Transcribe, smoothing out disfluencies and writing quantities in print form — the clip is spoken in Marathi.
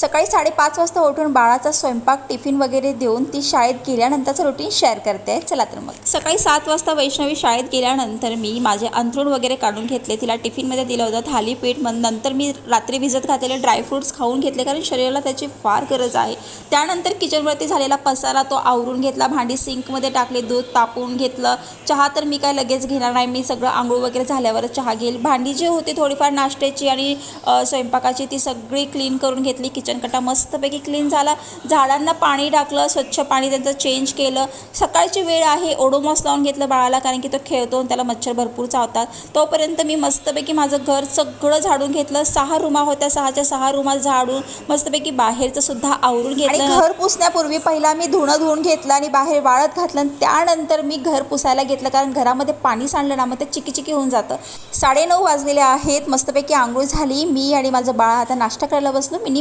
सकाळी 5:30 वाजता उठून बाळाचा स्वयंपाक टिफिन वगैरे देऊन ती शाळेत गेल्यानंतरचं रुटीन शेअर करते. चला तर मग सकाळी 7 वाजता वैष्णवी शाळेत गेल्यानंतर मी माझे अंथरूण वगैरे काढून घेतले. तिला टिफिनमध्ये दिलं होतं थालीपीठ. नंतर मी रात्री भिजत घातलेले ड्रायफ्रूट्स खाऊन घेतले कारण शरीराला त्याची फार गरज आहे. त्यानंतर किचनवरती झालेला पसारा तो आवरून घेतला. भांडी सिंकमध्ये टाकले, दूध तापवून घेतलं. चहा तर मी काय लगेच घेणार नाही, मी सगळं आंघोळ वगैरे झाल्यावरच चहा घेईल. भांडी जी होती थोडीफार नाश्त्याची आणि स्वयंपाकाची ती सगळी क्लीन करून घेतली. किचन कट्टा मस्तपैकी क्लीन झाला. झाडांना पाणी टाकलं, स्वच्छ पाणी त्यांचं चेंज केलं. सकाळची वेळ आहे, ओडोमॉस लावून घेतलं बाळाला कारण की तो खेळतो आणि त्याला मच्छर भरपूर चावतात. तोपर्यंत मी मस्तपैकी माझं घर सगळं झाडून घेतलं. 6 रूमा होत्या, 6च्या 6 रूमा झाडून मस्तपैकी बाहेरचं सुद्धा आवरून घेतलं. आणि घर पुसण्यापूर्वी पहिला मी धुणं घेतलं आणि बाहेर वाळत घातलं. त्यानंतर मी घर पुसायला घेतलं कारण घरामध्ये पाणी सांडलं ना मग ते चिकी होऊन जातं. 9:30 वाजलेले आहेत. मस्तपैकी आंघोळ झाली. मी आणि माझं बाळ आता नाश्ता करायला बसलो. मिनी